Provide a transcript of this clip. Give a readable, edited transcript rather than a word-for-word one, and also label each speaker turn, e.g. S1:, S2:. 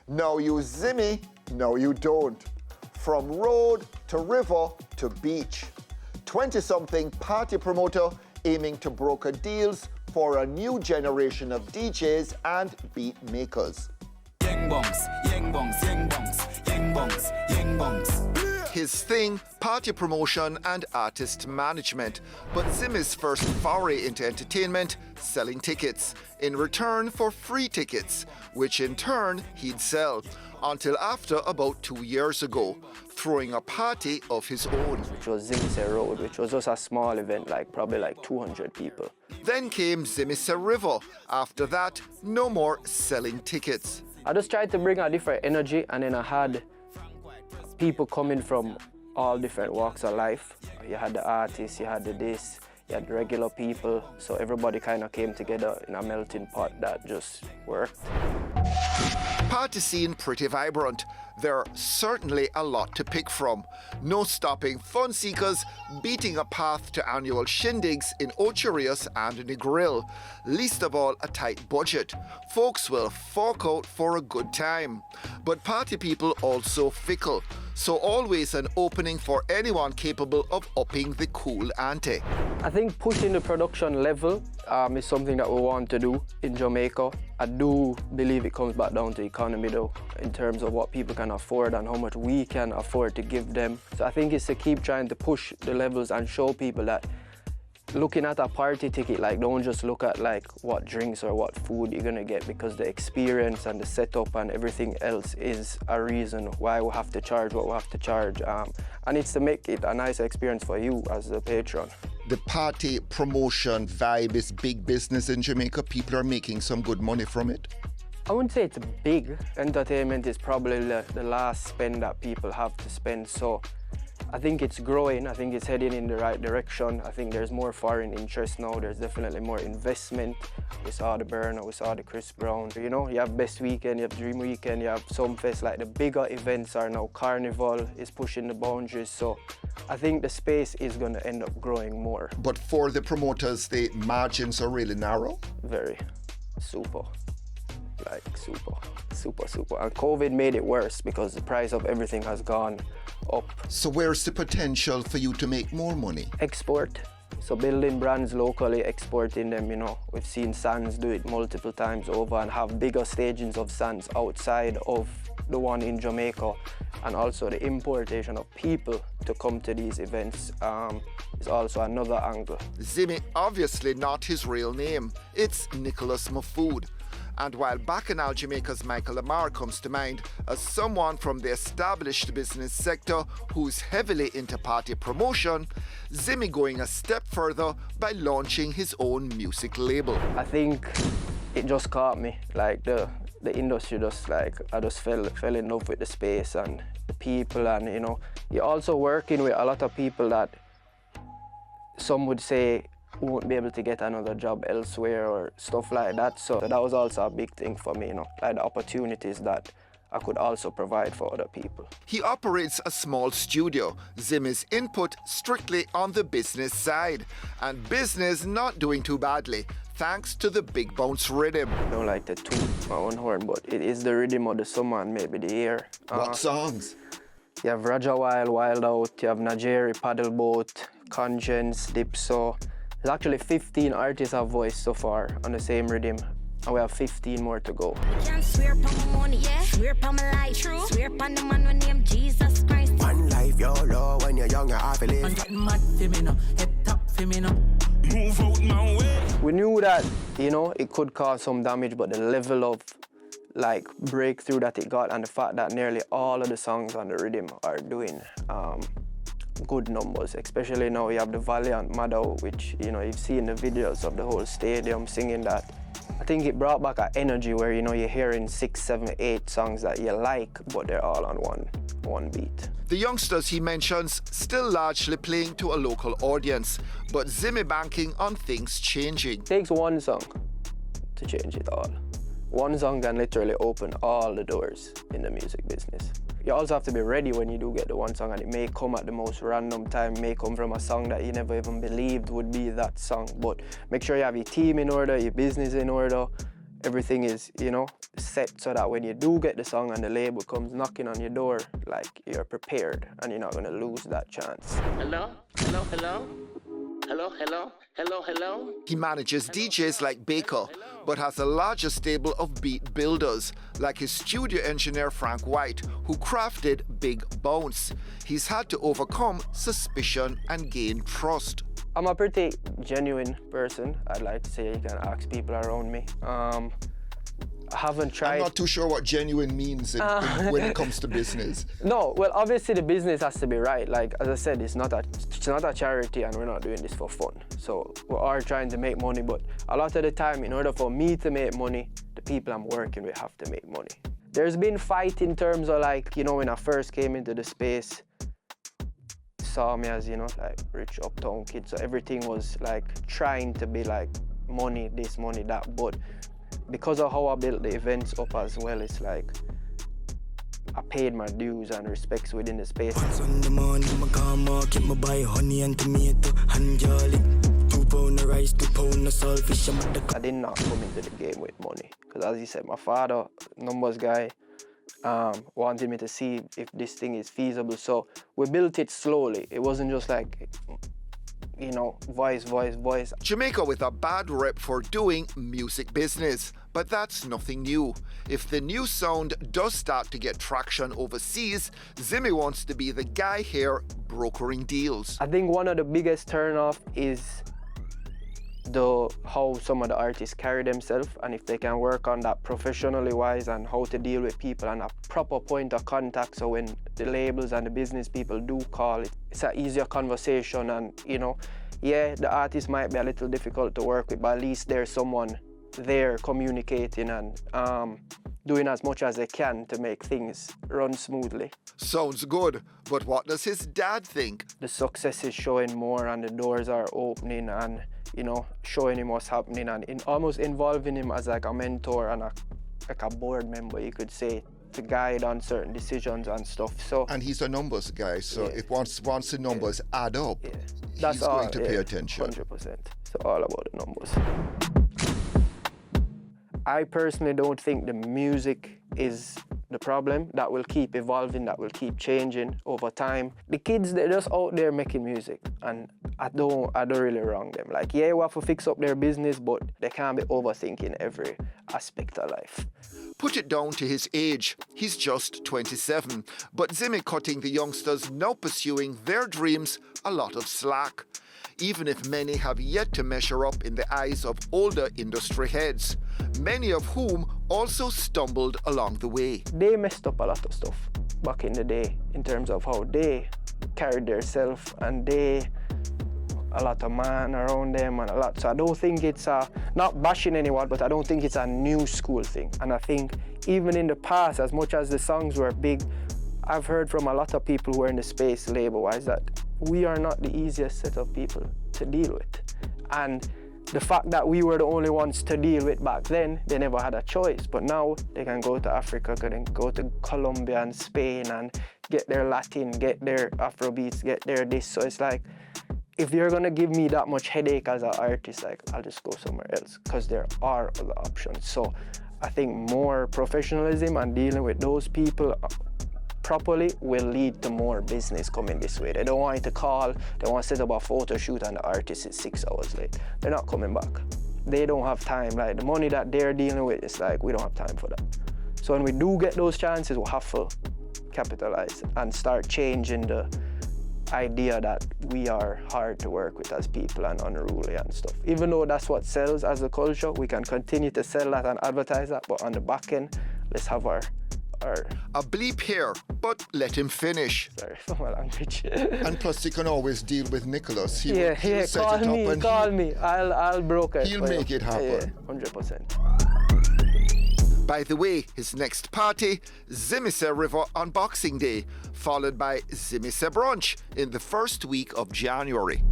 S1: Now you Zimi, now you don't. From road to river to beach. 20-something party promoter aiming to broker deals for a new generation of DJs and beat makers.
S2: Yang bongs, yang bongs, yang bongs, yang bongs, yang bongs.
S1: His thing, party promotion and artist management. But Zimi's first foray into entertainment, selling tickets, in return for free tickets, which in turn he'd sell, until after about 2 years ago, throwing a party of his own.
S3: Which was Zimi Road, which was just a small event, probably 200 people.
S1: Then came Zimi River. After that, no more selling tickets.
S3: I just tried to bring a different energy, and then I had people coming from all different walks of life. You had the artists, you had this, you had regular people, so everybody kind of came together in a melting pot that just worked.
S1: Party scene pretty vibrant. There are certainly a lot to pick from. No stopping fun seekers beating a path to annual shindigs in Ocherius and Negril. Least of all, a tight budget. Folks will fork out for a good time. But party people also fickle. So always an opening for anyone capable of upping the cool ante.
S3: I think pushing the production level is something that we want to do in Jamaica. I do believe it comes back down to economy though, in terms of what people can afford and how much we can afford to give them. So I think it's to keep trying to push the levels and show people that looking at a party ticket, don't just look at what drinks or what food you're gonna get, because the experience and the setup and everything else is a reason why we have to charge what we have to charge. And it's to make it a nice experience for you as a patron.
S1: The party promotion vibe is big business in Jamaica. People are making some good money from it.
S3: I wouldn't say it's big. Entertainment is probably the last spend that people have to spend. So I think it's growing. I think it's heading in the right direction. I think there's more foreign interest now. There's definitely more investment. We saw the Burner, we saw the Chris Brown. You know, you have Best Weekend, you have Dream Weekend, you have Sumfest. The bigger events are now. Carnival is pushing the boundaries. So I think the space is going to end up growing more.
S1: But for the promoters, the margins are really narrow?
S3: Very. Super. Super. And COVID made it worse because the price of everything has gone up.
S1: So where's the potential for you to make more money?
S3: Export. So building brands locally, exporting them, We've seen Sands do it multiple times over and have bigger stagings of Sands outside of the one in Jamaica. And also the importation of people to come to these events is also another angle.
S1: Zimi, obviously not his real name. It's Nicholas Mafood. And while Bacchanal Jamaica's Michael Lamar comes to mind as someone from the established business sector who's heavily into party promotion, Zimi going a step further by launching his own music label.
S3: I think it just caught me, the industry just I just fell in love with the space and the people, and you're also working with a lot of people that some would say won't be able to get another job elsewhere or stuff like that. So that was also a big thing for me, the opportunities that I could also provide for other people.
S1: He operates a small studio. Zimi's input strictly on the business side, and business not doing too badly, thanks to the big bounce rhythm.
S3: I don't like to toot my own horn, but it is the rhythm of the summer and maybe the air.
S1: What songs?
S3: You have Raja Wild, Wild Out, you have Najeri, Paddleboat, Conscience, Dipso. There's actually 15 artists have voiced so far on the same rhythm, and we have 15 more to go.
S4: Can't swear upon my money, yeah. Swear upon my life, true. Swear upon the man when named Jesus Christ.
S5: One life, YOLO, when you're young, you're half a live.
S2: I'm getting mad for me now, head top for me now. Move out my way.
S3: We knew that, it could cause some damage, but the level of breakthrough that it got and the fact that nearly all of the songs on the rhythm are doing good numbers, especially now you have the Valiant Mother, which you've seen the videos of the whole stadium singing that. I think it brought back an energy where you're hearing 6, 7, 8 songs that you like, but they're all on one beat.
S1: The youngsters he mentions still largely playing to a local audience, but Zimi banking on things changing.
S3: It takes one song to change it all. One song can literally open all the doors in the music business. You also have to be ready when you do get the one song, and it may come at the most random time, may come from a song that you never even believed would be that song. But make sure you have your team in order, your business in order, everything is, set so that when you do get the song and the label comes knocking on your door, like you're prepared and you're not gonna lose that chance.
S6: Hello? Hello, hello? Hello, hello? Hello, hello?
S1: He manages DJs like Baker, but has a larger stable of beat builders, like his studio engineer Frank White, who crafted Big Bounce. He's had to overcome suspicion and gain trust.
S3: I'm a pretty genuine person. I'd like to say you can ask people around me. I haven't tried.
S1: I'm not too sure what genuine means when it comes to business.
S3: No, well, obviously the business has to be right. Like, as I said, it's not a charity and we're not doing this for fun. So we are trying to make money, but a lot of the time, in order for me to make money, the people I'm working with have to make money. There's been fight in terms of like, when I first came into the space, saw me as, like rich uptown kid. So everything was like trying to be like money, this, money, that. But because of how I built the events up as well, it's like I paid my dues and respects within the space.
S5: Once on the morning, I come market, I buy honey and tomato and garlic. 2 pound of rice, 2 pound of saltfish.
S3: I did not come into the game with money. Because as you said, my father, numbers guy, wanted me to see if this thing is feasible. So we built it slowly. It wasn't just like, voice.
S1: Jamaica with a bad rep for doing music business, but that's nothing new. If the new sound does start to get traction overseas, Zimi wants to be the guy here brokering deals.
S3: I think one of the biggest turn-off is how some of the artists carry themselves, and if they can work on that professionally wise and how to deal with people and a proper point of contact, so when the labels and the business people do call, it's an easier conversation. And the artist might be a little difficult to work with, but at least there's someone there communicating and doing as much as they can to make things run smoothly.
S1: Sounds good, but what does his dad think?
S3: The success is showing more and the doors are opening and showing him what's happening and almost involving him as like a mentor and like a board member, you could say, to guide on certain decisions and stuff. So,
S1: and he's a numbers guy, so if once the numbers add up,
S3: that's
S1: he's going to pay attention.
S3: 100%. It's all about the numbers. I personally don't think the music is the problem. That will keep evolving, that will keep changing over time. The kids, they're just out there making music, and I don't really wrong them. Like, we have to fix up their business, but they can't be overthinking every aspect of life.
S1: Put it down to his age. He's just 27, but Zimi cutting the youngsters now pursuing their dreams a lot of slack, even if many have yet to measure up in the eyes of older industry heads, many of whom also stumbled along the way.
S3: They messed up a lot of stuff back in the day in terms of how they carried themselves, and a lot of man around them and a lot. So I don't think it's not bashing anyone, but I don't think it's a new school thing. And I think even in the past, as much as the songs were big, I've heard from a lot of people who are in the space label-wise that we are not the easiest set of people to deal with. And the fact that we were the only ones to deal with back then, they never had a choice. But now they can go to Africa, can go to Colombia and Spain and get their Latin, get their Afrobeats, get their this. So it's like, if you're gonna give me that much headache as an artist, like, I'll just go somewhere else, because there are other options. So I think more professionalism and dealing with those people properly will lead to more business coming this way. They don't want you to call, they want to set up a photo shoot and the artist is 6 hours late. They're not coming back. They don't have time. Like, the money that they're dealing with, it's like, we don't have time for that. So when we do get those chances, we'll have to capitalize and start changing the idea that we are hard to work with as people and unruly and stuff. Even though that's what sells as a culture, we can continue to sell that and advertise that, but on the back end, let's have our
S1: A bleep here, but let him finish.
S3: Sorry for my language.
S1: And plus, you can always deal with Nicholas. He'll set
S3: call
S1: it up
S3: me,
S1: and
S3: call me. I'll broker it.
S1: He'll make it happen.
S3: 100%.
S1: By the way, his next party, Zimise River on Boxing Day, followed by Zimise Brunch in the first week of January.